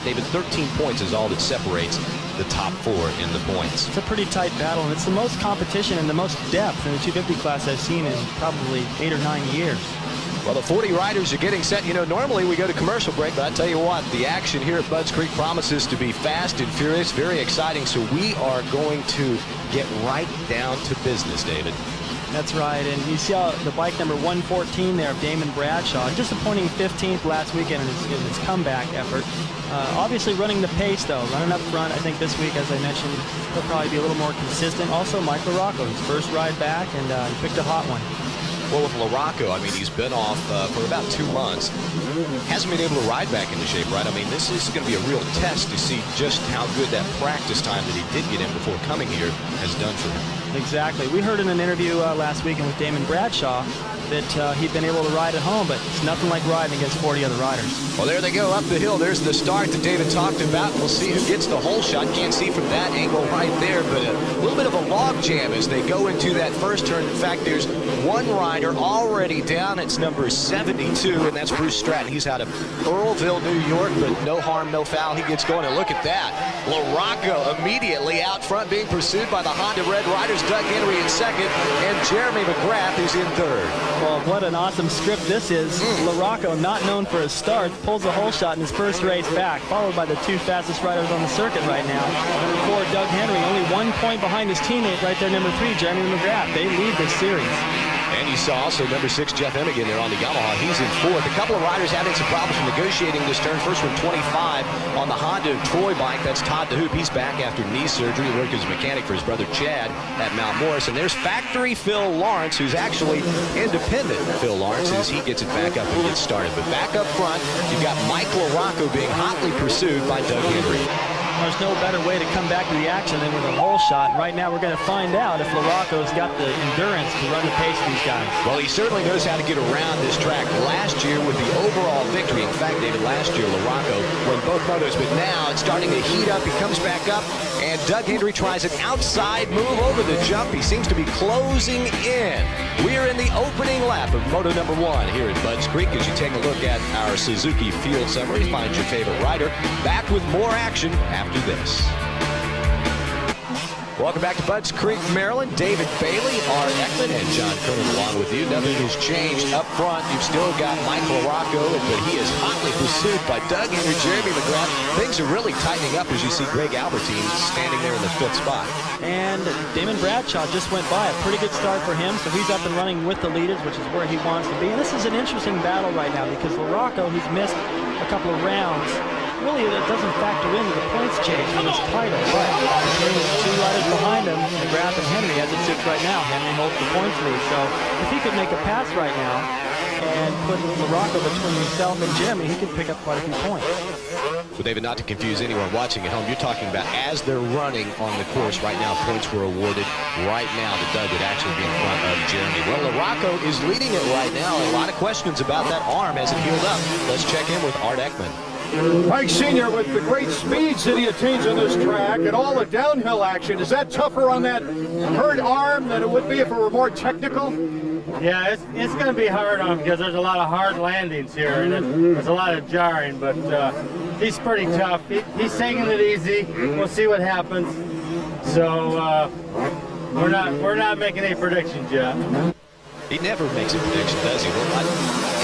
David, 13 points is all that separates the top 4 in the points. It's a pretty tight battle, and it's the most competition and the most depth in the 250 class I've seen in probably 8 or 9 years. Well, the 40 riders are getting set. You know, normally we go to commercial break, but I tell you what, the action here at Budds Creek promises to be fast and furious, very exciting. So we are going to get right down to business, David. That's right, and you see how the bike number 114 there of Damon Bradshaw, disappointing 15th last weekend in his comeback effort. Obviously running the pace though, running up front. I think this week, as I mentioned, he'll probably be a little more consistent. Also, Mike LaRocco, his first ride back, and he picked a hot one. Well, with LaRocco, I mean, he's been off for about 2 months. Hasn't been able to ride back into shape, right? I mean, this is going to be a real test to see just how good that practice time that he did get in before coming here has done for him. Exactly. We heard in an interview last weekend with Damon Bradshaw that he'd been able to ride at home, but it's nothing like riding against 40 other riders. Well, there they go up the hill. There's the start that David talked about. We'll see who gets the hole shot. Can't see from that angle right there, but a little bit of a log jam as they go into that first turn. In fact, there's one rider already down. It's number 72, and that's Bruce Stratton. He's out of Earlville, New York, but no harm, no foul. He gets going, and look at that. LaRocco immediately out front, being pursued by the Honda Red Riders. Doug Henry in second, and Jeremy McGrath is in third. Well, what an awesome script this is. LaRocco, not known for his start, pulls a hole shot in his first race back, followed by the 2 fastest riders on the circuit right now. Number 4, Doug Henry, only 1 point behind his teammate right there, number 3, Jeremy McGrath. They lead this series. And you saw also number 6, Jeff Emig in there on the Yamaha. He's in 4th. A couple of riders having some problems from negotiating this turn. First one, 25 on the Honda Troy bike. That's Todd the Hoop. He's back after knee surgery. He worked as a mechanic for his brother Chad at Mount Morris. And there's factory Phil Lawrence, who's actually independent Phil Lawrence, as he gets it back up and gets started. But back up front, you've got Mike LaRocco being hotly pursued by Doug Henry. There's no better way to come back to the action than with a hole shot. Right now, we're going to find out if LaRocco's got the endurance to run the pace of these guys. Well, he certainly knows how to get around this track. Last year with the overall victory, in fact, David, last year LaRocco won both motos, but now it's starting to heat up. He comes back up, and Doug Henry tries an outside move over the jump. He seems to be closing in. We are in the opening lap of moto number 1 here at Budds Creek. As you take a look at our Suzuki field summary, find your favorite rider. Back with more action after this. Welcome back to Budds Creek, Maryland. David Bailey, Art Ekman, and John Kernan along with you. Nothing has changed up front. You've still got Mike LaRocco, but he is hotly pursued by Doug Henry, Jeremy McGrath. Things are really tightening up as you see Greg Albertine standing there in the 5th spot. And Damon Bradshaw just went by. A pretty good start for him, so he's up and running with the leaders, which is where he wants to be. And this is an interesting battle right now because LaRocco, who's missed a couple of rounds, really it doesn't factor into the points change from his title. But between the 2 riders behind him, McGrath and Henry, as it sits right now, Henry holds the points lead. So if he could make a pass right now and put LaRocco between himself and Jeremy, he could pick up quite a few points. Well, David, not to confuse anyone watching at home, you're talking about as they're running on the course right now, points were awarded right now to Doug would actually be in front of Jeremy. Well, LaRocco is leading it right now. A lot of questions about that arm as it healed up. Let's check in with Art Ekman. Mike Sr., with the great speeds that he attains on this track and all the downhill action, is that tougher on that hurt arm than it would be if it were more technical? Yeah, it's going to be hard on him because there's a lot of hard landings here and there's a lot of jarring, but he's pretty tough. He's taking it easy. We'll see what happens. So we're not making any predictions yet. He never makes a prediction, does he? Well, I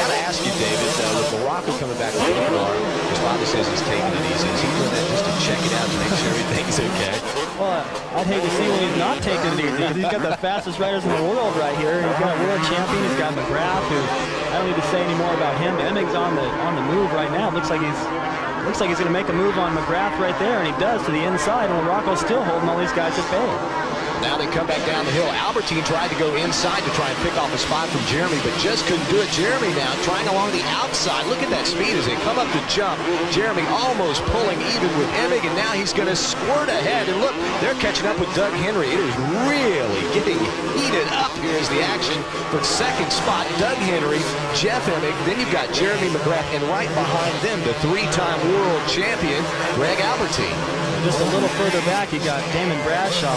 got to ask you, David, with LaRocco coming back with the car, his father says he's taking it easy. Is he doing that just to check it out to make sure everything's okay? Well, I'd hate to see when he's not taking it easy, because he's got the fastest riders in the world right here. He's got a world champion. He's got McGrath, who I don't need to say any more about him. Emig's on the move right now. Looks like he's going to make a move on McGrath right there, and he does to the inside. And LaRocco's still holding all these guys at bay. Now they come back down the hill. Albertine tried to go inside to try and pick off a spot from Jeremy, but just couldn't do it. Jeremy now trying along the outside. Look at that speed as they come up to jump. Jeremy almost pulling even with Emig, and now he's going to squirt ahead. And look, they're catching up with Doug Henry. It is really getting heated up here as the action for second spot. Doug Henry, Jeff Emig, then you've got Jeremy McGrath, and right behind them, the 3-time world champion, Greg Albertine. Just a little further back, you got Damon Bradshaw.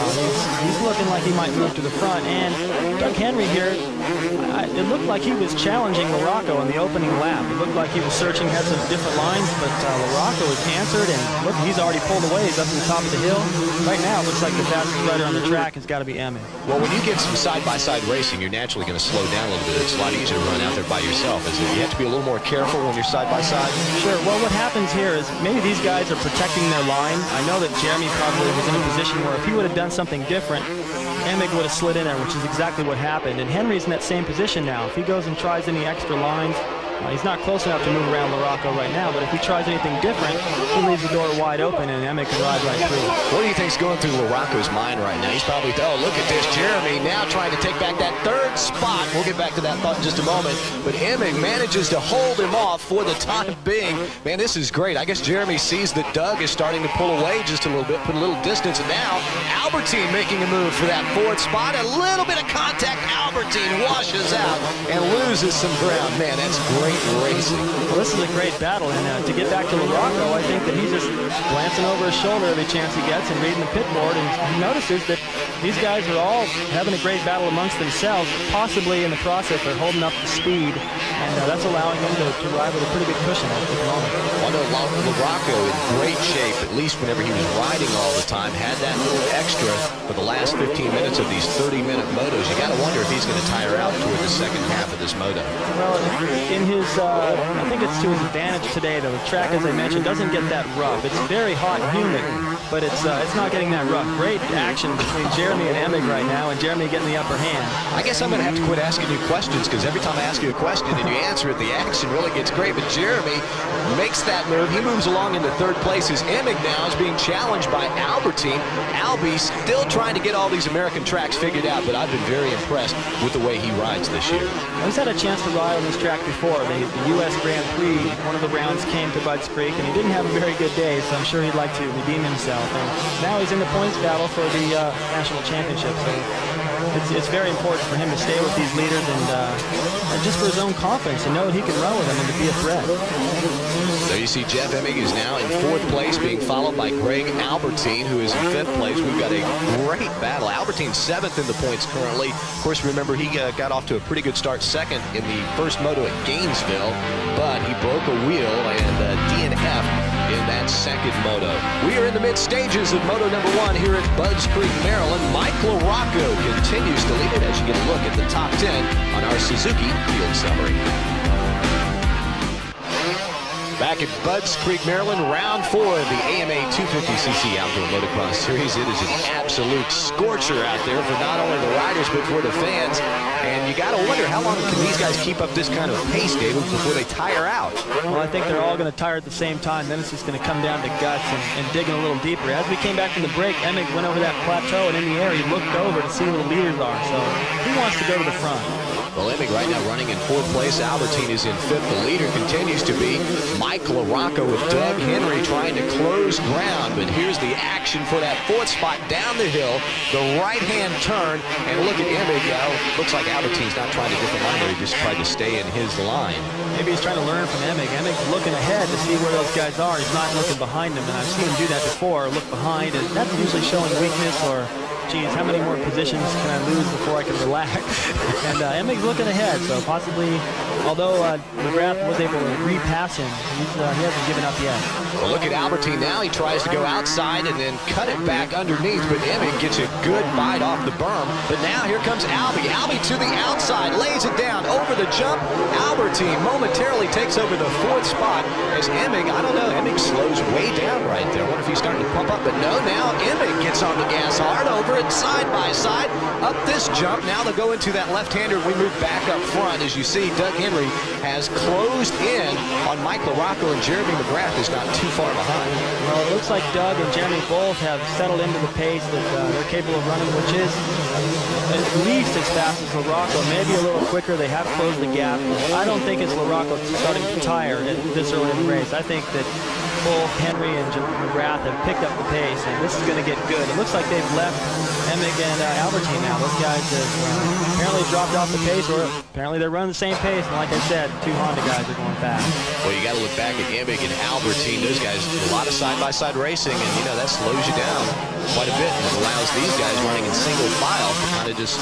He's looking like he might move to the front. And Doug Henry here, it looked like he was challenging LaRocco in the opening lap. It looked like he was searching, had some different lines, but LaRocco has answered, and look, he's already pulled away. He's up to the top of the hill. Right now, it looks like the fastest rider on the track has got to be Emig. Well, when you get some side-by-side racing, you're naturally going to slow down a little bit. It's a lot easier to run out there by yourself. Is it? You have to be a little more careful when you're side-by-side? Sure. Well, what happens here is maybe these guys are protecting their line. I know that Jeremy probably was in a position where if he would have done something different, Emig would have slid in there, which is exactly what happened. And Henry's in that same position now. If he goes and tries any extra lines, he's not close enough to move around LaRocco right now, but if he tries anything different, he leaves the door wide open and Emig can ride right through. What do you think's going through LaRocco's mind right now? He's probably, oh, look at this. Jeremy now trying to take back that third spot. We'll get back to that thought in just a moment. But Emig manages to hold him off for the time being. Man, this is great. I guess Jeremy sees that Doug is starting to pull away just a little bit, put a little distance. And now Albertine making a move for that fourth spot. A little bit of contact. Albertine washes out and loses some ground. Man, that's great racing. Well, this is a great battle, and to get back to LaRocco, I think that he's just glancing over his shoulder every chance he gets and reading the pit board, and he notices that these guys are all having a great battle amongst themselves. Possibly in the process they're holding up the speed, and that's allowing him to ride with a pretty good cushion at the moment. Well, no, LaRocco in great shape, at least whenever he was riding all the time, had that little extra for the last 15 minutes of these 30-minute motos. You got to wonder if he's going to tire out toward the second half of this moto. Well, in his I think it's to his advantage today. The track, as I mentioned, doesn't get that rough. It's very hot and humid, but it's not getting that rough. Great action between Jeremy and Emig right now, and Jeremy getting the upper hand. I guess I'm going to have to quit asking you questions, because every time I ask you a question and you answer it, the action really gets great. But Jeremy makes that move. He moves along into third place as Emig now is being challenged by Albertine. Albie still trying to get all these American tracks figured out, but I've been very impressed with the way he rides this year. He's had a chance to ride on this track before. The U.S. Grand Prix, one of the rounds came to Budds Creek, and he didn't have a very good day, so I'm sure he'd like to redeem himself. And now he's in the points battle for the national championship, so it's very important for him to stay with these leaders and just for his own confidence, to know that he can run with them and to be a threat. So you see Jeff Emig is now in fourth place, being followed by Greg Albertine, who is in fifth place. We've got a great battle. Albertine's seventh in the points currently. Of course, remember, he got off to a pretty good start second in the first moto at Gainesville, but he broke a wheel and DNF in that second moto. We are in the mid stages of moto number 1 here at Budds Creek, Maryland. Mike LaRocco continues to lead it as you get a look at the top 10 on our Suzuki Field Summary. Back at Budds Creek, Maryland, round 4 of the AMA 250cc Outdoor Motocross Series. It is an absolute scorcher out there for not only the riders, but for the fans. And you got to wonder, how long can these guys keep up this kind of pace, David, before they tire out? Well, I think they're all going to tire at the same time. Then it's just going to come down to guts and digging a little deeper. As we came back from the break, Emig went over that plateau, and in the air, he looked over to see where the leaders are. So he wants to go to the front. Well, Emig right now running in fourth place. Albertine is in fifth. The leader continues to be Mike LaRocco with Doug Henry trying to close ground. But here's the action for that fourth spot down the hill. The right-hand turn. And look at Emig. Looks like Albertine's not trying to different line there. He just tried to stay in his line. Maybe he's trying to learn from Emig. Emig's looking ahead to see where those guys are. He's not looking behind them. And I've seen him do that before, look behind. And that's usually showing weakness or, geez, how many more positions can I lose before I can relax? And Emig's looking ahead, so possibly, although McGrath was able to repass him, he hasn't given up yet. Well, look at Albertine now. He tries to go outside and then cut it back underneath, but Emig gets a good bite off the berm. But now here comes Albie. Albie to the outside, lays it down over the jump. Albertine momentarily takes over the fourth spot as Emig, I don't know, Emig slows way down right there. I wonder if he's starting to pump up, but no, now Emig gets on the gas hard over it, side by side, up this jump. Now they'll go into that left-hander. We move back up front. As you see, Doug Henry has closed in on Mike LaRocco, and Jeremy McGrath is not too far behind. Well, it looks like Doug and Jeremy both have settled into the pace that they're capable of running, which is at least as fast as LaRocco, maybe a little quicker. They have closed the gap. I don't think it's LaRocco starting to tire at this early in the race. I think that both Henry and McGrath have picked up the pace, and this is going to get good. It looks like they've left Emig and Albertine now. Those guys have apparently dropped off the pace, or apparently they're running the same pace. And like I said, two Honda guys are going fast. Well, you got to look back at Emig and Albertine. Those guys, a lot of side-by-side racing, and you know that slows you down quite a bit, and it allows these guys running in single file to kind of just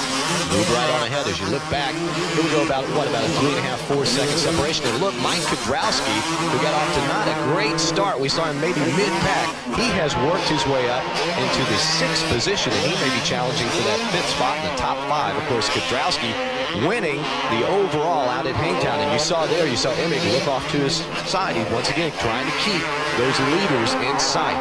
move right on ahead. As you look back, here we go about a 3.5, 4 second separation. And look, Mike Kudrowski, who got off to not a great start. We saw him maybe mid-pack. He has worked his way up into the 6th position, and he may be challenging for that 5th spot in the top 5. Of course, Kudrowski winning the overall out at Hangtown. And you saw Emig look off to his side. He's once again trying to keep those leaders in sight.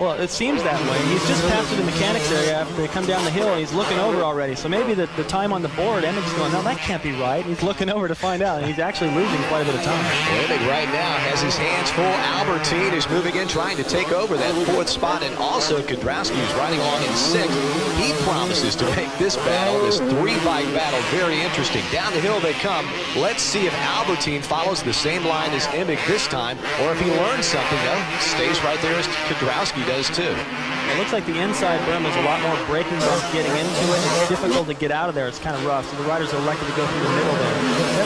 Well, it seems that way. He's just passed through the mechanics area after they come down the hill, and he's looking over already. So maybe the time on the board, Emig's going, no, that can't be right. He's looking over to find out, and he's actually losing quite a bit of time. Well, Emig right now has his hands full. Albertine is moving in, trying to take over that 4th spot, and also Kudrowski is riding along in 6th. He promises to make this battle, this 3-bike battle, very interesting. Down the hill they come. Let's see if Albertine follows the same line as Emig this time, or if he learns something. No, stays right there as Kudrowski does too. It looks like the inside berm is a lot more braking bumps getting into it. It's difficult to get out of there. It's kind of rough, so the riders are elected to go through the middle there.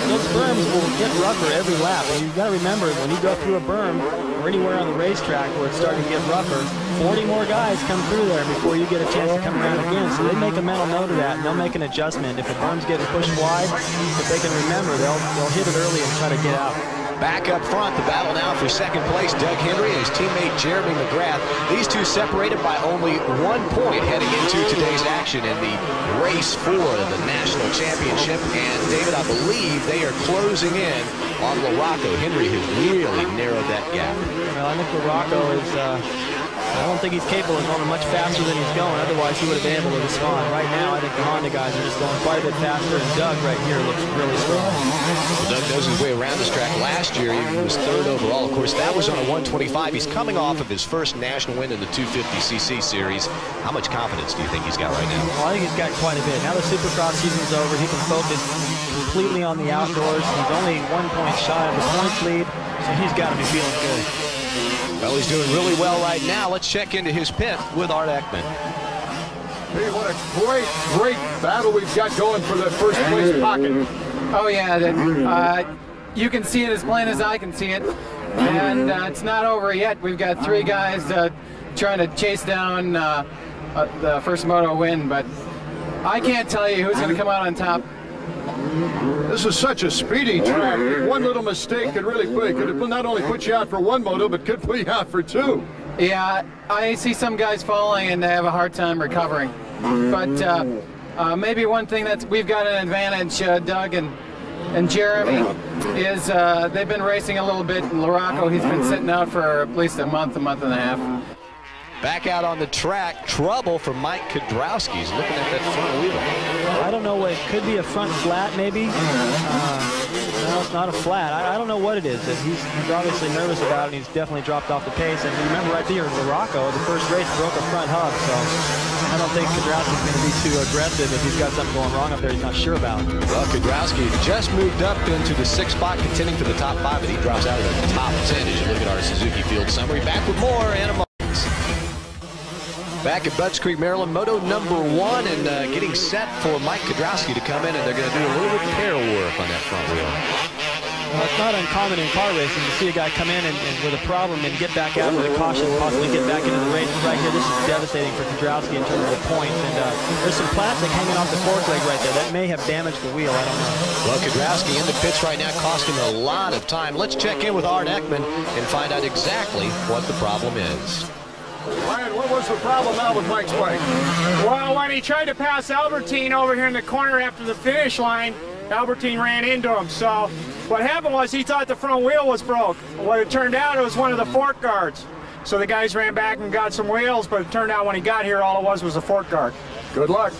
Those berms will get rougher every lap, and you've got to remember, when you go through a berm or anywhere on the racetrack where it's starting to get rougher, 40 more guys come through there before you get a chance to come around again. So they make a mental note of that, and they'll make an adjustment. If the berm's getting pushed wide, if they can remember, they'll hit it early and try to get out. Back up front, the battle now for 2nd place, Doug Henry and his teammate Jeremy McGrath. These two separated by only 1 point heading into today's action in the race for the national championship. And David, I believe they are closing in on LaRocco. Henry has really narrowed that gap. Well, I think LaRocco is... I don't think he's capable of going much faster than he's going. Otherwise, he would have been able to respond. Right now, I think the Honda guys are just going quite a bit faster, and Doug right here looks really strong. Well, Doug knows his way around this track. Last year, he was 3rd overall. Of course, that was on a 125. He's coming off of his first national win in the 250cc series. How much confidence do you think he's got right now? Well, I think he's got quite a bit. Now the Supercross season's over. He can focus completely on the outdoors. He's only 1 point shy of the points lead, so he's got to be feeling good. Well, he's doing really well right now. Let's check into his pit with Art Ekman. Hey, what a great battle we've got going for the 1st place pocket. Oh yeah, you can see it as plain as I can see it, and it's not over yet. We've got 3 guys trying to chase down the first moto win, but I can't tell you who's going to come out on top. This is such a speedy track. One little mistake could really could not only put you out for 1 moto, but could put you out for 2. Yeah, I see some guys falling and they have a hard time recovering. But maybe one thing that we've got an advantage, Doug and Jeremy, is they've been racing a little bit. And LaRocco, he's been sitting out for at least a month and a half. Back out on the track, trouble for Mike Kudrowski. He's looking at that front wheel. I don't know what it could be, a front flat maybe. No, it's not a flat. I don't know what it is. He's obviously nervous about it, and he's definitely dropped off the pace. And remember right there, LaRocco, the first race broke a front hub, so I don't think Kudrowski's going to be too aggressive if he's got something going wrong up there he's not sure about. Well, Kudrowski just moved up into the 6th spot, contending for the top 5, but he drops out of the top 10 as you look at our Suzuki Field summary. Back with more in a moment. Back at Budds Creek, Maryland, moto number 1, and getting set for Mike Kudrowski to come in, and they're going to do a little repair work on that front wheel. Well, it's not uncommon in car racing to see a guy come in and with a problem and get back out with a caution, possibly get back into the race. Right here, this is devastating for Kudrowski in terms of the points, and there's some plastic hanging off the fork leg right there. That may have damaged the wheel, I don't know. Well, Kudrowski in the pits right now, costing a lot of time. Let's check in with Art Ekman and find out exactly what the problem is. Ryan, what was the problem now with Mike's bike? Well, when he tried to pass Albertine over here in the corner after the finish line, Albertine ran into him. So what happened was he thought the front wheel was broke. What it turned out, it was one of the fork guards. So the guys ran back and got some wheels, but it turned out when he got here, all it was a fork guard. Good luck.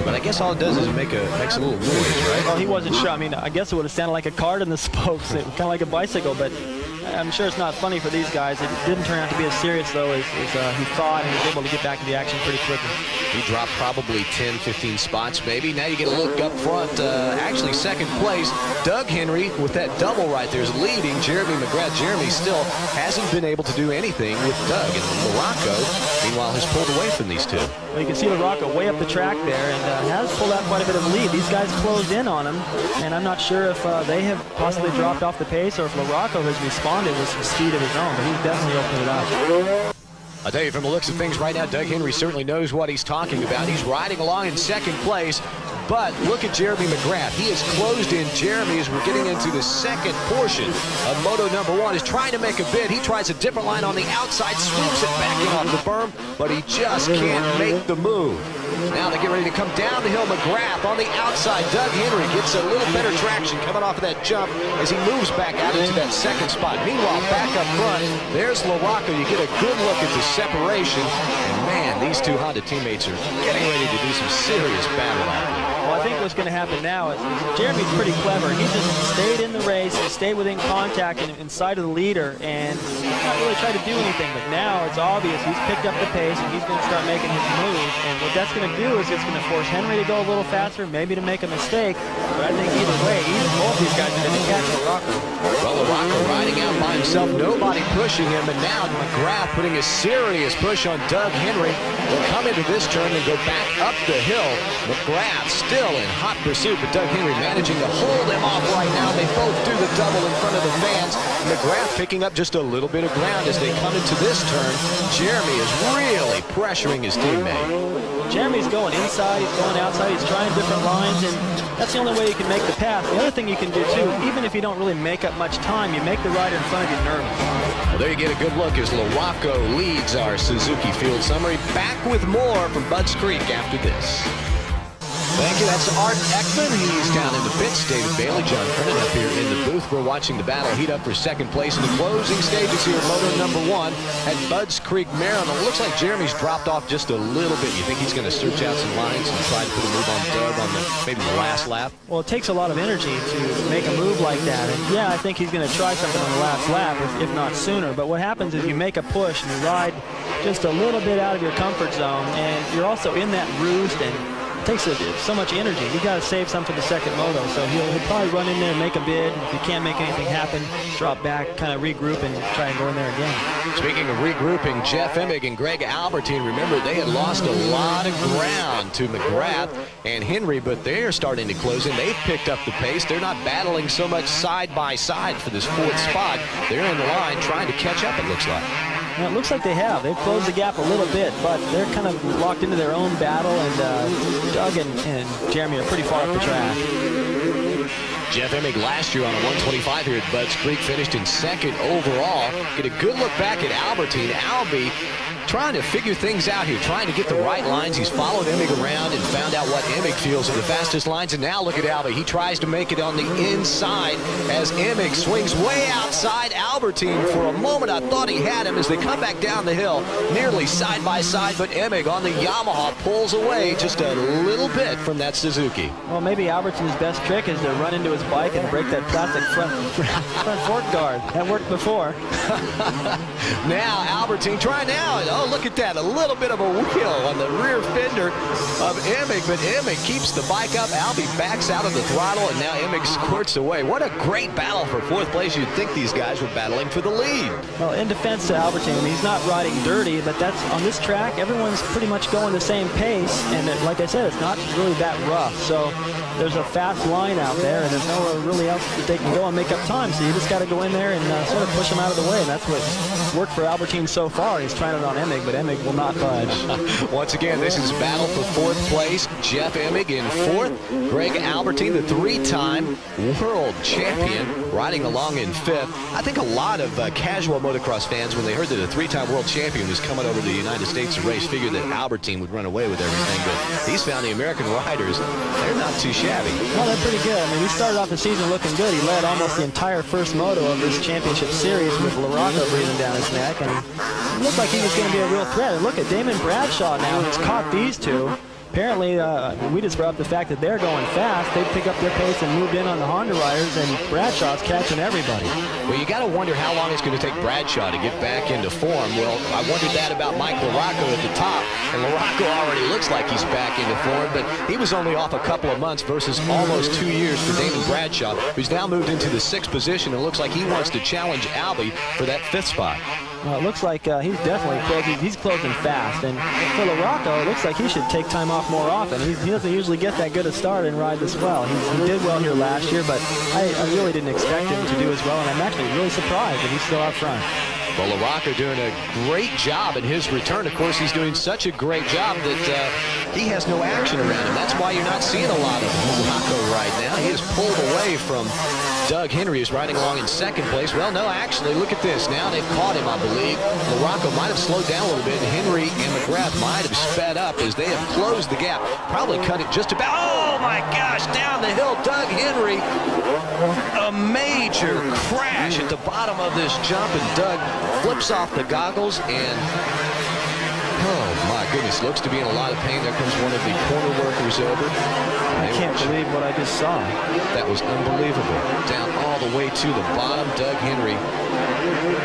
But I guess all it does is it makes a little noise, right? Well, he wasn't sure. I mean, I guess it would have sounded like a cart in the spokes, kind of like a bicycle, but I'm sure it's not funny for these guys. It didn't turn out to be as serious, though, as he thought, and he was able to get back to the action pretty quickly. He dropped probably 10, 15 spots maybe. Now you get a look up front. Actually, second place, Doug Henry with that double right there is leading Jeremy McGrath. Jeremy still hasn't been able to do anything with Doug. And Morocco, meanwhile, has pulled away from these two. Well, you can see Morocco way up the track there and has pulled out quite a bit of lead. These guys closed in on him, and I'm not sure if they have possibly dropped off the pace or if Morocco has responded with some speed of his own, but he's definitely opened it up. I'll tell you, from the looks of things right now, Doug Henry certainly knows what he's talking about. He's riding along in second place, but look at Jeremy McGrath. He has closed in Jeremy as we're getting into the second portion of Moto number 1. He's trying to make a bid. He tries a different line on the outside, swoops it back in off the berm, but he just can't make the move. Now they get ready to come down the hill. McGrath on the outside. Doug Henry gets a little better traction coming off of that jump as he moves back out into that second spot. Meanwhile, back up front, there's Morocco. You get a good look at the separation. And man, these two Honda teammates are getting ready to do some serious battle out there. Well, I think what's going to happen now is Jeremy's pretty clever. He just stayed in the race, stayed within contact and inside of the leader, and not really tried to do anything. But now it's obvious he's picked up the pace, and he's going to start making his move. And what that's going to do is it's going to force Henry to go a little faster, maybe to make a mistake. But I think either way, both these guys are going to catch Morocco. Well, Morocco riding out by himself, nobody pushing him, and now McGrath putting a serious push on Doug Henry. They'll come into this turn and go back up the hill. McGrath still in hot pursuit, but Doug Henry managing to hold him off right now. They both do the double in front of the fans. McGrath picking up just a little bit of ground as they come into this turn. Jeremy is really pressuring his teammate. Jeremy's going inside, he's going outside, he's trying different lines, and that's the only way you can make the pass. The other thing you can do, too, even if you don't really make up much time, you make the rider in front of you nervous. Well, there you get a good look as Morocco leads our Suzuki Field Summary. Back with more from Budds Creek after this. Thank you. That's Art Ekman. He's down in the pits. David Bailey, John Kernan up here in the booth. We're watching the battle heat up for second place in the closing stages here. Moto number 1 at Budds Creek, Maryland. It looks like Jeremy's dropped off just a little bit. You think he's going to search out some lines and try to put a move on Doug on maybe the last lap? Well, it takes a lot of energy to make a move like that. And yeah, I think he's going to try something on the last lap, if not sooner. But what happens is you make a push and you ride just a little bit out of your comfort zone, and you're also in that roost, and it takes so much energy. You got to save some for the second moto. So he'll probably run in there and make a bid. If he can't make anything happen, drop back, kind of regroup, and try and go in there again. Speaking of regrouping, Jeff Emig and Greg Albertine, remember they had lost a lot of ground to McGrath and Henry, but they are starting to close in. They've picked up the pace. They're not battling so much side by side for this 4th spot. They're in the line trying to catch up, it looks like. Well, it looks like they have. They've closed the gap a little bit, but they're kind of locked into their own battle, and Doug and Jeremy are pretty far up the track. Jeff Emig last year on a 125 here at Budds Creek finished in 2nd overall. Get a good look back at Albertine. Albie trying to figure things out here, trying to get the right lines. He's followed Emig around and found out what Emig feels are the fastest lines. And now look at Albie. He tries to make it on the inside as Emig swings way outside Albertine. For a moment, I thought he had him as they come back down the hill, nearly side by side. But Emig on the Yamaha pulls away just a little bit from that Suzuki. Well, maybe Albertine's best trick is to run into his bike and break that plastic front fork guard. That worked before. Now Albertine trying now. Oh, look at that. A little bit of a wheel on the rear fender of Emig, but Emig keeps the bike up. Albie backs out of the throttle, and now Emig squirts away. What a great battle for 4th place. You'd think these guys were battling for the lead. Well, in defense to Albertine, I mean, he's not riding dirty, but that's on this track, everyone's pretty much going the same pace, and like I said, it's not really that rough. So there's a fast line out there, and there's nowhere really else that they can go and make up time. So you just got to go in there and sort of push them out of the way. And that's what worked for Albertine so far. He's trying it on Emig, but Emig will not budge. Once again, this is battle for 4th place. Jeff Emig in 4th. Greg Albertine, the 3-time world champion, riding along in 5th. I think a lot of casual motocross fans, when they heard that a 3-time world champion was coming over to the United States to race, figured that Albertine would run away with everything. But he's found the American riders, they're not too shabby. Well, they're pretty good. I mean, he started off the season looking good. He led almost the entire first moto of this championship series with Morocco breathing down his neck, and it looked like he was going to be a real threat. And look at Damon Bradshaw now. He's caught these two. apparently, we just brought up the fact that they're going fast. They pick up their pace and moved in on the Honda riders, and Bradshaw's catching everybody. Well, you got to wonder how long it's going to take Bradshaw to get back into form. Well, I wondered that about Mike LaRocco at the top, and LaRocco already looks like he's back into form, but he was only off a couple of months versus almost 2 years for Damon Bradshaw, who's now moved into the 6th position and looks like he wants to challenge Albie for that 5th spot. Well, it looks like he's definitely closing. He's closing fast, and for LaRocco, it looks like he should take time off more often. He doesn't usually get that good a start and ride this well. He did well here last year, but I really didn't expect him to do as well, and I'm actually really surprised that he's still out front. Well, LaRocco doing a great job in his return. Of course, he's doing such a great job that he has no action around him. That's why you're not seeing a lot of LaRocco right now. He is pulled away from Doug Henry, who's riding along in 2nd place. Well, no, actually, look at this. Now they've caught him, I believe. LaRocco might have slowed down a little bit, and Henry and McGrath might have sped up as they have closed the gap. Probably cut it just about. Oh, my gosh, down the hill, Doug Henry. A major crash at the bottom of this jump, and Doug flips off the goggles, and oh my goodness, looks to be in a lot of pain. There comes one of the corner workers over. I can't believe what I just saw. That was unbelievable. Down all the way to the bottom. Doug Henry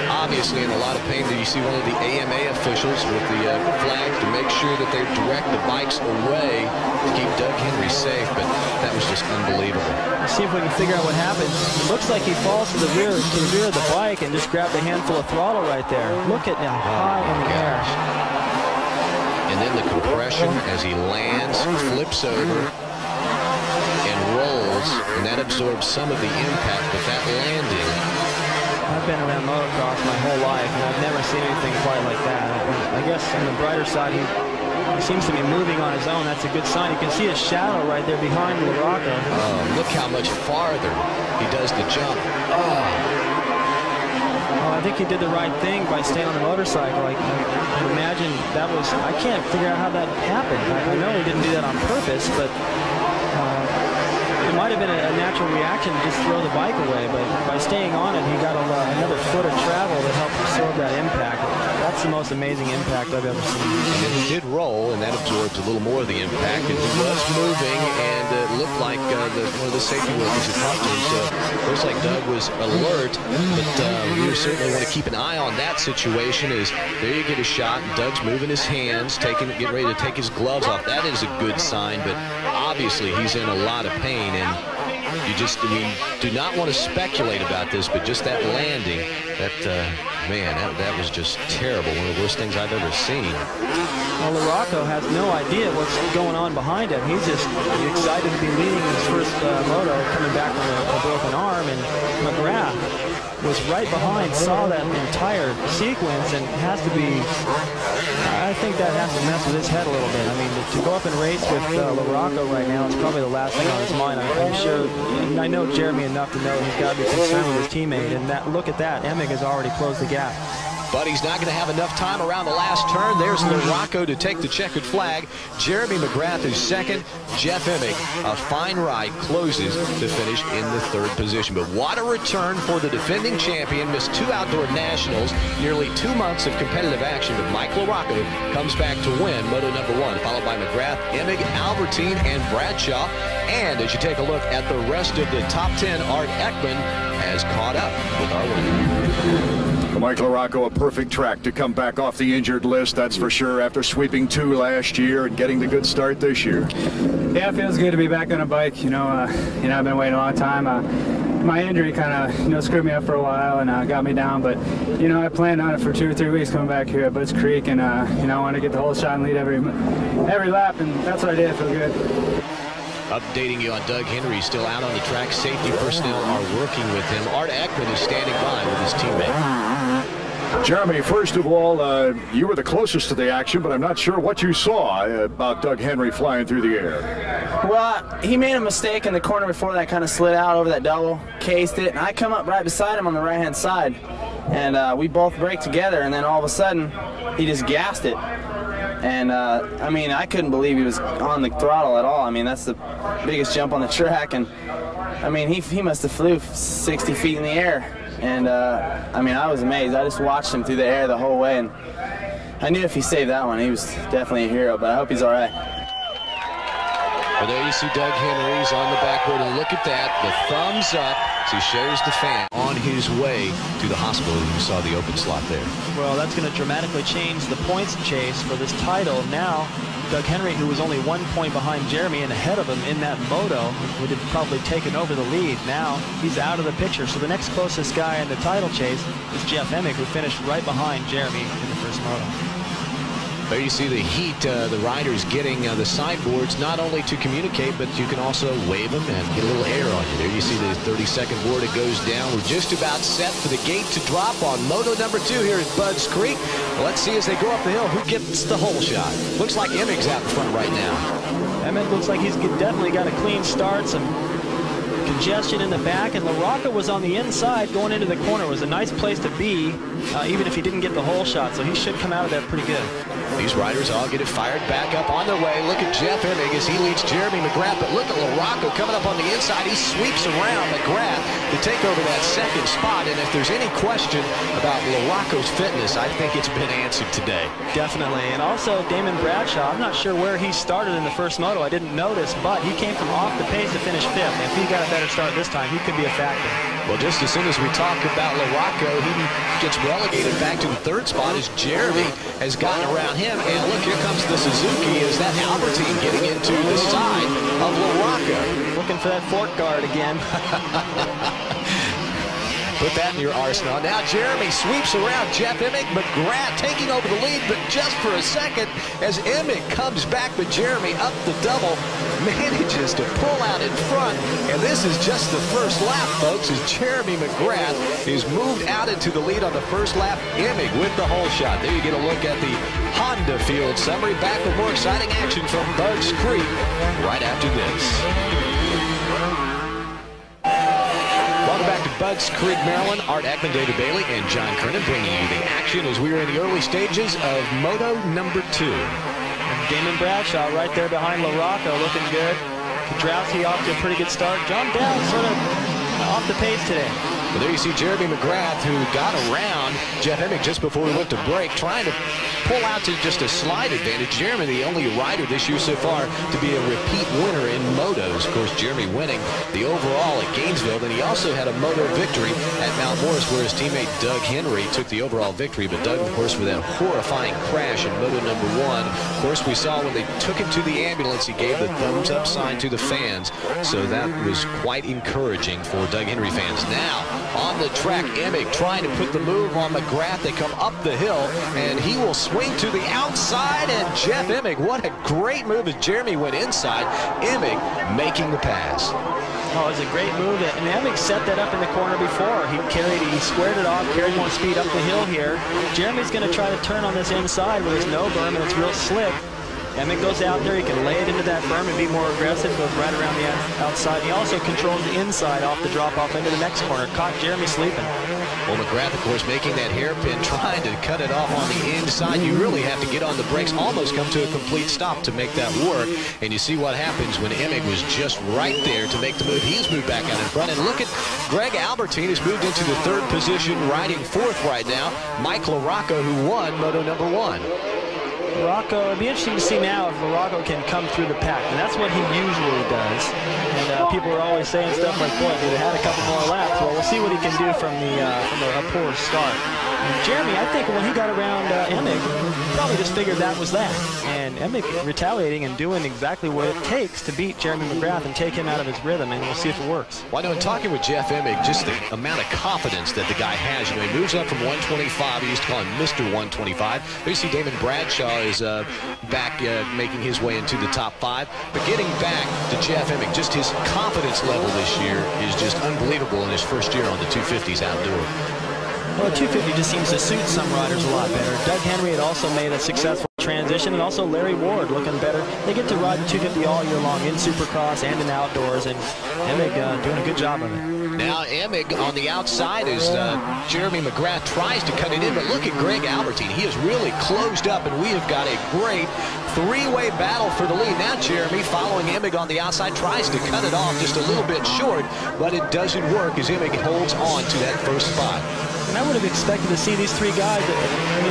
obviously in a lot of pain. Did you see one of the AMA officials with the flag to make sure that they direct the bikes away to keep Doug Henry safe, but that was just unbelievable. Let's see if we can figure out what happened. It looks like he falls to the rear of the bike and just grabbed a handful of throttle right there. Look at how high in the air. And then the compression as he lands, flips over, and rolls, and that absorbs some of the impact, but that landing. I've been around motocross my whole life, and I've never seen anything quite like that. I guess on the brighter side, he seems to be moving on his own. That's a good sign. You can see his shadow right there behind LaRocco. Oh, look how much farther he does the jump. Oh, I think he did the right thing by staying on the motorcycle. I imagine that was, I can't figure out how that happened. I know he didn't do that on purpose, but it might have been a natural reaction to just throw the bike away, but by staying on it, he got another foot of travel that helped absorb that impact. That's the most amazing impact I've ever seen. And then he did roll, and that absorbed a little more of the impact, and he was moving, and it looked like one of the safety workers had talked to him, so it looks like Doug was alert, but you certainly want to keep an eye on that situation. Is there you get a shot, and Doug's moving his hands, getting ready to take his gloves off. That is a good sign, but obviously he's in a lot of pain, and we do not want to speculate about this, but just that landing, that was just terrible. One of the worst things I've ever seen. Well, LaRocco has no idea what's going on behind him. He's just excited to be leading his first moto, coming back from a broken arm, and McGrath was right behind, saw that entire sequence, and has to be, I think that has to mess with his head a little bit. I mean, to go up and race with LaRocco right now is probably the last thing on his mind. I'm sure, and I know Jeremy enough to know he's got to be concerned with his teammate, and look at that, Emig has already closed the gap. But he's not going to have enough time around the last turn. There's LaRocco to take the checkered flag. Jeremy McGrath is 2nd. Jeff Emig, a fine ride, closes to finish in the 3rd position. But what a return for the defending champion. Missed 2 outdoor nationals, nearly 2 months of competitive action. But Mike LaRocco comes back to win Moto #1, followed by McGrath, Emig, Albertine, and Bradshaw. And as you take a look at the rest of the top 10, Art Ekman has caught up with our winner. Mike LaRocco, a perfect track to come back off the injured list, that's for sure, after sweeping 2 last year and getting the good start this year. Yeah, it feels good to be back on a bike. I've been waiting a long time. My injury kind of, screwed me up for a while and got me down, but, I planned on it for 2 or 3 weeks coming back here at Butts Creek, and, I want to get the whole shot and lead every lap, and that's what I did. I feel good. Updating you on Doug Henry, still out on the track. Safety personnel are working with him. Art Ekman is standing by with his teammate. Jeremy, first of all, you were the closest to the action, but I'm not sure what you saw about Doug Henry flying through the air. Well, he made a mistake in the corner before that, kind of slid out over that double, cased it, and I come up right beside him on the right-hand side, and we both brake together, and then all of a sudden, he just gassed it. And, I couldn't believe he was on the throttle at all. I mean, that's the biggest jump on the track. And, he must have flew 60 feet in the air. And, I was amazed. I just watched him through the air the whole way. And I knew if he saved that one, he was definitely a hero. But I hope he's all right. Well, there you see Doug Henry's on the backboard, and look at that, the thumbs up as he shows the fan on his way to the hospital. You saw the open slot there. Well, that's going to dramatically change the points chase for this title. Now, Doug Henry, who was only 1 point behind Jeremy and ahead of him in that moto, would have probably taken over the lead. Now, he's out of the picture. So the next closest guy in the title chase is Jeff Emig, who finished right behind Jeremy in the first moto. There you see the heat, the riders getting the sideboards, not only to communicate, but you can also wave them and get a little air on you. There you see the 30-second board. It goes down. We're just about set for the gate to drop on moto number 2 here at Budds Creek. Let's see as they go up the hill who gets the hole shot. Looks like Emig's out in front right now. Emig looks like he's definitely got a clean start, some congestion in the back, and LaRocca was on the inside going into the corner. It was a nice place to be, even if he didn't get the hole shot, so he should come out of there pretty good. These riders all get it fired back up on their way. Look at Jeff Emig as he leads Jeremy McGrath, but look at LaRocca coming up on the inside. He sweeps around McGrath to take over that second spot, and if there's any question about LaRocca's fitness, I think it's been answered today. Definitely, and also Damon Bradshaw, I'm not sure where he started in the first moto. I didn't notice, but he came from off the pace to finish 5th. If he got a better start this time, he could be a factor. Well, just as soon as we talk about LaRocca, he gets relegated back to the 3rd spot as Jeremy has gotten around him. And look, here comes the Suzuki. Is that Albertine getting into the side of LaRocca? Looking for that fork guard again. Put that in your arsenal. Now Jeremy sweeps around Jeff Emig. McGrath taking over the lead, but just for a second as Emig comes back, but Jeremy up the double manages to pull out in front. And this is just the first lap, folks, as Jeremy McGrath is moved out into the lead on the first lap. Emig with the hole shot. There you get a look at the Honda Field summary. Back with more exciting action from Budds Creek right after this. Welcome back to Budds Creek, Maryland. Art Ekman, David Bailey, and John Kernan bringing you the action as we are in the early stages of moto number 2. Damon Bradshaw right there behind LaRocca, looking good. Drowsy off to a pretty good start. John Dowd sort of off the pace today. Well, there you see Jeremy McGrath, who got around Jeff Emig just before we went to break, trying to pull out to just a slight advantage. Jeremy, the only rider this year so far to be a repeat winner in motos. Of course, Jeremy winning the overall at Gainesville, and he also had a moto victory at Mount Morris, where his teammate Doug Henry took the overall victory. But Doug, of course, with that horrifying crash in moto number 1. Of course, we saw when they took him to the ambulance, he gave the thumbs up sign to the fans. So that was quite encouraging for Doug Henry fans. Now, on the track, Emig trying to put the move on McGrath. They come up the hill, and he will swing to the outside, and Jeff Emig, what a great move as Jeremy went inside. Emig making the pass. Oh, it was a great move, and Emig set that up in the corner before. He squared it off, carried more speed up the hill here. Jeremy's going to try to turn on this inside where there's no berm and it's real slick. Emig goes out there, he can lay it into that berm and be more aggressive, goes right around the outside. He also controls the inside off the drop-off into the next corner. Caught Jeremy sleeping. Well, McGrath, of course, making that hairpin, trying to cut it off on the inside. You really have to get on the brakes, almost come to a complete stop to make that work. And you see what happens when Emig was just right there to make the move. He's moved back out in front. And look at Greg Albertine has moved into the 3rd position, riding 4th right now. Mike LaRocca, who won moto number 1. LaRocca, it'd be interesting to see now if LaRocca can come through the pack, and that's what he usually does. And people are always saying stuff like, boy, if he'd had a couple more laps. Well, we'll see what he can do from a poor start. And Jeremy, I think when he got around Emig, probably just figured that was that. And Emig retaliating and doing exactly what it takes to beat Jeremy McGrath and take him out of his rhythm, and we'll see if it works. Well, I know in talking with Jeff Emig, just the amount of confidence that the guy has. You know, he moves up from 125. We used to call him Mr. 125. There you see Damon Bradshaw is back making his way into the top 5. But getting back to Jeff Emig, just his confidence level this year is just unbelievable in his first year on the 250s outdoor. Well, the 250 just seems to suit some riders a lot better. Doug Henry had also made a successful transition, and also Larry Ward looking better. They get to ride the 250 all year long in Supercross and in outdoors, and Emig doing a good job of it. Now Emig on the outside as Jeremy McGrath tries to cut it in, but look at Greg Albertine. He is really closed up, and we have got a great 3-way battle for the lead. Now Jeremy, following Emig on the outside, tries to cut it off just a little bit short, but it doesn't work as Emig holds on to that first spot. And I would have expected to see these 3 guys that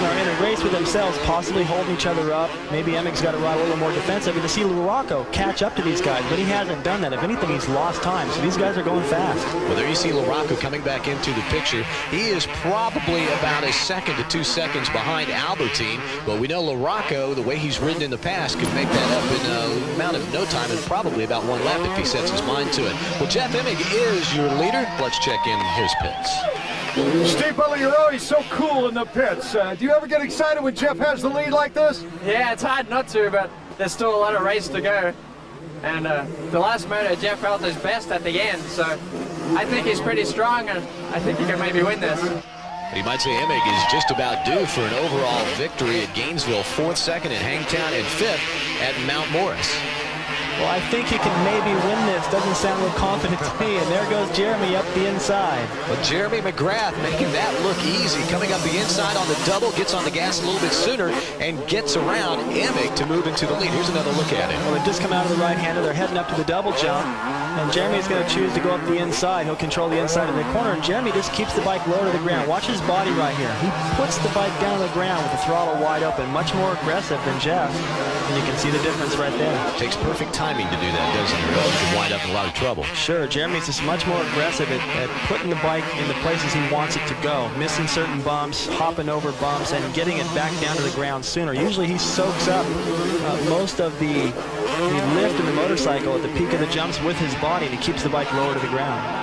are in a race with themselves, possibly holding each other up. Maybe Emmig's got to ride a little more defensive, and to see LaRocco catch up to these guys, but he hasn't done that. If anything, he's lost time, so these guys are going fast. Well, there you see LaRocco coming back into the picture. He is probably about a second to 2 seconds behind Albertine, but we know LaRocco, the way he's ridden in the past, can make that up in a amount of no time and probably about 1 lap if he sets his mind to it. Well, Jeff Emig is your leader. Let's check in his pits. Steve Butler, you're always so cool in the pits. Do you ever get excited when Jeff has the lead like this? Yeah, it's hard not to, but there's still a lot of race to go. And the last moto, Jeff felt his best at the end, so I think he's pretty strong, and I think he can maybe win this. You might say Emig is just about due for an overall victory at Gainesville, 4th, 2nd at Hangtown, and 5th at Mount Morris. Well, I think he can maybe win this. Doesn't sound real confident to me. And there goes Jeremy up the inside. Well, Jeremy McGrath making that look easy. Coming up the inside on the double, gets on the gas a little bit sooner, and gets around Emig to move into the lead. Here's another look at it. Well, they just come out of the right-hander. They're heading up to the double jump. And Jeremy's going to choose to go up the inside. He'll control the inside of the corner, and Jeremy just keeps the bike low to the ground. Watch his body right here. He puts the bike down to the ground with the throttle wide open, much more aggressive than Jeff. And you can see the difference right there. Takes perfect timing to do that, doesn't it? Or else you could wind up in a lot of trouble. Sure, Jeremy's just much more aggressive at putting the bike in the places he wants it to go, missing certain bumps, hopping over bumps, and getting it back down to the ground sooner. Usually he soaks up most of the lift in the motorcycle at the peak of the jumps with his body, and he keeps the bike lower to the ground.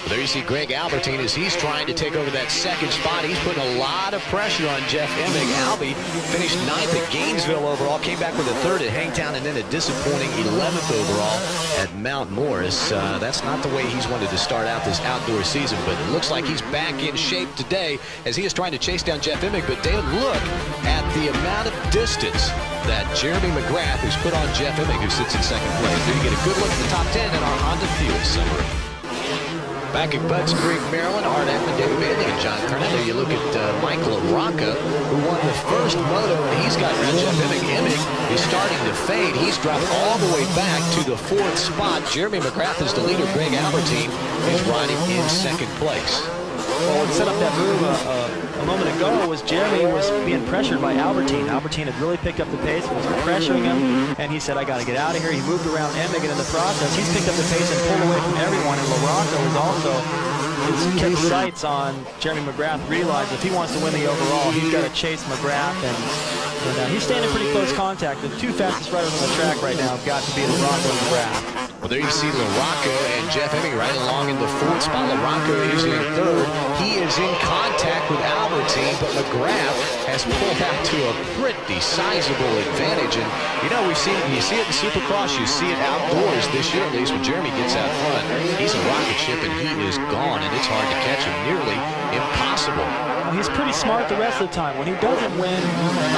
Well, there you see Greg Albertine as he's trying to take over that 2nd spot. He's putting a lot of pressure on Jeff Emig. Albie finished 9th at Gainesville overall, came back with a 3rd at Hangtown, and then a disappointing 11th overall at Mount Morris. That's not the way he's wanted to start out this outdoor season, but it looks like he's back in shape today as he is trying to chase down Jeff Emig. But David, look at the amount of distance that Jeremy McGrath has put on Jeff Emig, who sits in 2nd place. There you get a good look at the top 10 in our Honda Fuel summary. Back at Budds Creek, Maryland, Art Ekman, David Bailey, and John Kernan. There you look at Mike LaRocca, who won the first moto, and he's got around Jeff Emig. Emig is starting to fade. He's dropped all the way back to the 4th spot. Jeremy McGrath is the leader. Greg Albertine is riding in 2nd place. Well, what set up that move a moment ago was Jeremy was being pressured by Albertine. Albertine had really picked up the pace, was pressuring him, and he said, I got to get out of here. He moved around Emig, and in the process, he's picked up the pace and pulled away from everyone, and LaRocco is also kept sights on Jeremy McGrath, realized if he wants to win the overall, he's got to chase McGrath, and he's staying in pretty close contact. The 2 fastest riders on the track right now have got to be LaRocco and McGrath. Well, there you see LaRocco and Jeff Emig right along in the 4th spot. LaRocco is in 3rd. He is in contact with Albertine, but McGrath has pulled out to a pretty sizable advantage. And, you know, you see it in Supercross, you see it outdoors this year at least when Jeremy gets out front. He's a rocket ship, and he is gone, and it's hard to catch him, nearly impossible. He's pretty smart the rest of the time. When he doesn't win,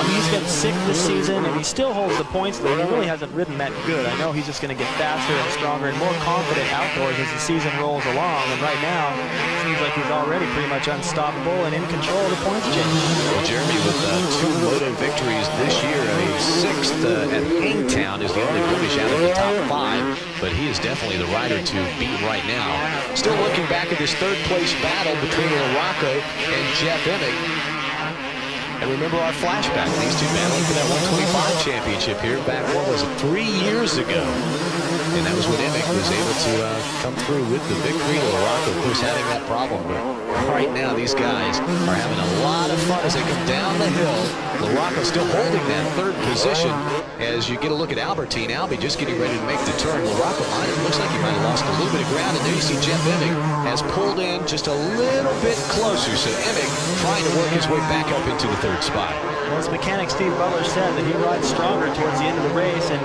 he's been 6th this season, and he still holds the points lead. He really hasn't ridden that good. I know he's just going to get faster and stronger and more confident outdoors as the season rolls along. And right now, it seems like he's already pretty much unstoppable and in control of the points chain. Well, Jeremy with 2 moto victories this year. A 6th at Hangtown is the only British out of the top 5, but he is definitely the rider to beat right now. Still looking back at this 3rd place battle between LaRocco and Jeff Emig. And remember our flashback, these two battling for that 125 championship here back, what was it, 3 years ago. And that was when Emig was able to come through with the victory. LaRocco, of course, having that problem. But right now, these guys are having a lot of fun as they come down the hill. LaRocco still holding that 3rd position as you get a look at Albertine. Albie just getting ready to make the turn. LaRocco looks like he might have lost a little bit of ground. And there you see Jeff Emig has pulled in just a little bit closer. So Emig trying to work his way back up into the 3rd spot. Well, as mechanic Steve Butler said, that he rides stronger towards the end of the race, and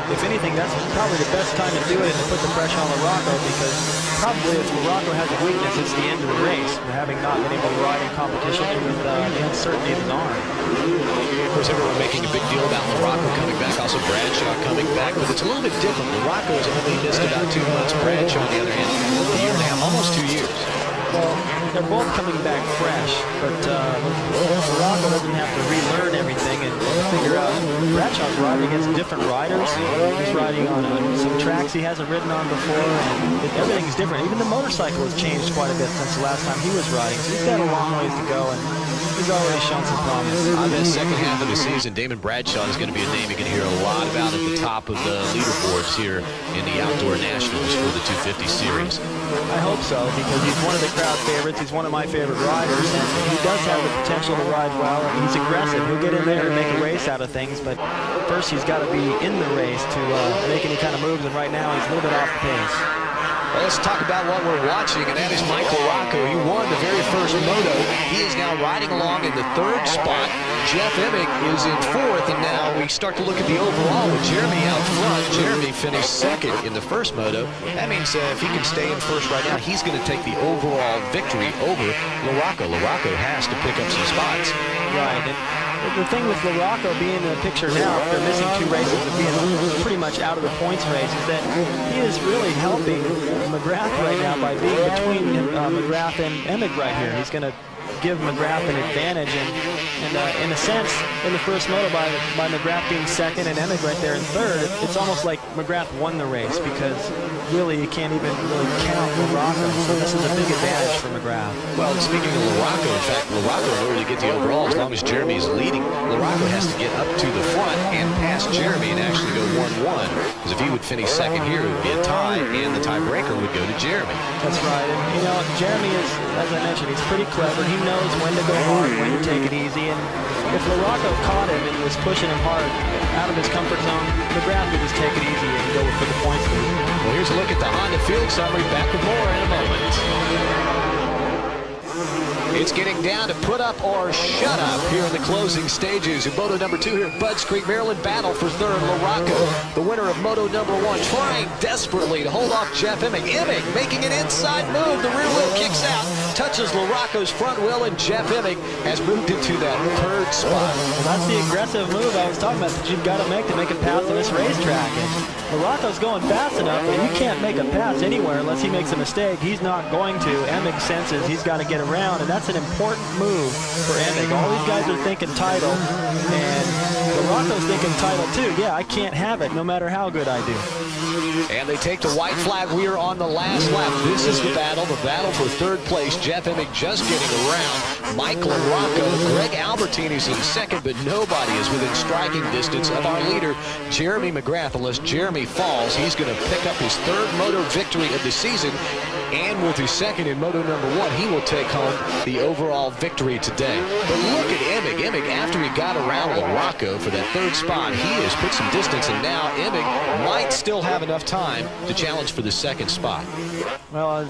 if anything, that's probably the best time to do it and to put the pressure on LaRocco, because probably if LaRocco has a weakness, it's the end of the race, having not been able to ride in competition with the uncertainty of his arm. Of course, everyone making a big deal about LaRocco coming back, also Bradshaw coming back, but it's a little bit different. LaRocco has only missed about 2 months. Bradshaw, on the other hand, a year and a half, almost 2 years. Well, they're both coming back fresh, but LaRocco doesn't have to relearn everything and figure out. Bradshaw's riding against different riders. He's riding on some tracks he hasn't ridden on before, and everything's different. Even the motorcycle has changed quite a bit since the last time he was riding, so he's got a long ways to go. And He's already shown some promise. On this second half of the season, Damon Bradshaw is going to be a name you can hear a lot about at the top of the leaderboards here in the Outdoor Nationals for the 250 series. I hope so, because he's one of the crowd favorites. He's one of my favorite riders, and he does have the potential to ride well, and he's aggressive. He'll get in there and make a race out of things, but first he's got to be in the race to make any kind of moves, and right now he's a little bit off the pace. Well, let's talk about what we're watching, and that is Michael Rocco. He won the very first moto. He is now riding along in the third spot. Jeff Emig is in fourth, and now we start to look at the overall with Jeremy out front. Jeremy finished second in the first moto. That means if he can stay in first right now, he's going to take the overall victory over LaRocco. LaRocco has to pick up some spots. Right. And the thing with LaRocco being in the picture now, after missing 2 races and being pretty much out of the points race, is that he is really helping McGrath right now by being between McGrath and Emig right here. He's going to give McGrath an advantage, and in a sense, in the first moto by McGrath being second and Emig right there in third, it's almost like McGrath won the race, because really you can't even really count LaRocco, so this is a big advantage for McGrath. Well, speaking of LaRocco, in fact, LaRocco, in order to get the overall, as long as Jeremy is leading, LaRocco has to get up to the front and pass Jeremy and actually go 1-1, because if he would finish second here, it would be a tie, and the tiebreaker would go to Jeremy. That's right, and you know, Jeremy is, as I mentioned, he's pretty clever. He knows when to go hard, when to take it easy, and if LaRocco caught him and was pushing him hard out of his comfort zone, McGrath would just take it easy and go for the points lead. Well, here's a look at the Honda field summary. Back with more in a moment. It's getting down to put up or shut up here in the closing stages of Moto number 2 here at Budds Creek, Maryland. Battle for third, LaRocco, the winner of Moto number 1, trying desperately to hold off Jeff Emig. Emig making an inside move. The rear wheel kicks out, touches LaRocco's front wheel, and Jeff Emig has moved into that third spot. Well, that's the aggressive move I was talking about that you've got to make a pass on this racetrack. And LaRocco's going fast enough, and you can't make a pass anywhere unless he makes a mistake. He's not going to. Emig senses he's got to get around, and that's an important move for Emig. All these guys are thinking title, and LaRocco's thinking title too. Yeah, I can't have it no matter how good I do. And they take the white flag. We are on the last lap. This is the battle for third place. Jeff Emig just getting around Michael and Rocco. Greg Albertini's in second, but nobody is within striking distance of our leader, Jeremy McGrath. Unless Jeremy falls, he's going to pick up his third moto victory of the season. And with his second in Moto number 1, he will take home the overall victory today. But look at Emig. Emig, after he got around LaRocco for that third spot, he has put some distance, and now Emig might still have enough time to challenge for the second spot. Well,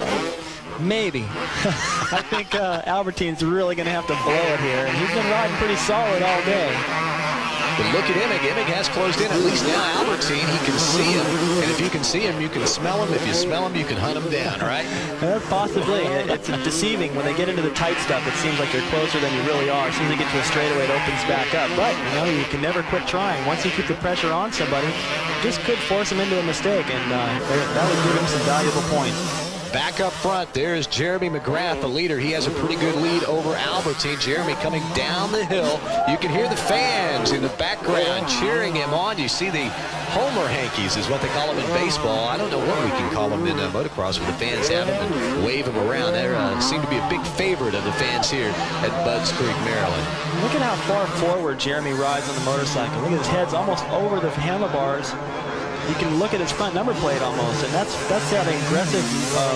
maybe. I think Albertine's really going to have to blow it here, and he's been riding pretty solid all day. But look at Emig. Emig has closed in. At least now Albertine, he can see him. And if you can see him, you can smell him. If you smell him, you can hunt him down, right? Possibly. It's deceiving. When they get into the tight stuff, it seems like you're closer than you really are. As soon as they get to a straightaway, it opens back up. But, you know, you can never quit trying. Once you keep the pressure on somebody, you just could force them into a mistake, and that would give him some valuable points. Back up front, there's Jeremy McGrath, the leader. He has a pretty good lead over Albertine. Jeremy coming down the hill. You can hear the fans in the background cheering him on. You see the Homer hankies is what they call them in baseball. I don't know what we can call them in motocross, but the fans have them and wave them around. They seem to be a big favorite of the fans here at Budds Creek, Maryland. Look at how far forward Jeremy rides on the motorcycle. Look at his head's almost over the handlebars. You can look at his front number plate almost, and that's that aggressive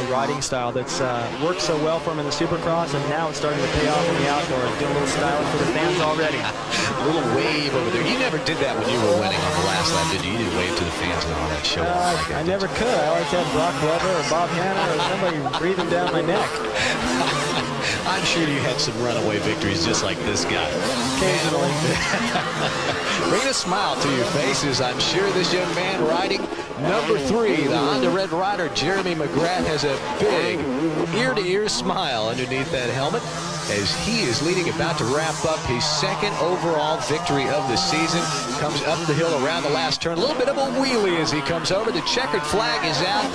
riding style that's worked so well for him in the Supercross, and now it's starting to pay off in the outdoors. Doing a little styling for the fans already. A little wave over there. You never did that when you were winning on the last lap, did you? You didn't wave to the fans and all that show. I never could. I always had Brock Weber or Bob Hanna or somebody breathing down my neck. I'm sure you had some runaway victories just like this guy. Occasionally. Bring a smile to your faces. I'm sure this young man riding number 3, the Honda Red Rider, Jeremy McGrath, has a big ear-to-ear smile underneath that helmet as he is leading, about to wrap up his second overall victory of the season. Comes up the hill around the last turn. A little bit of a wheelie as he comes over. The checkered flag is out.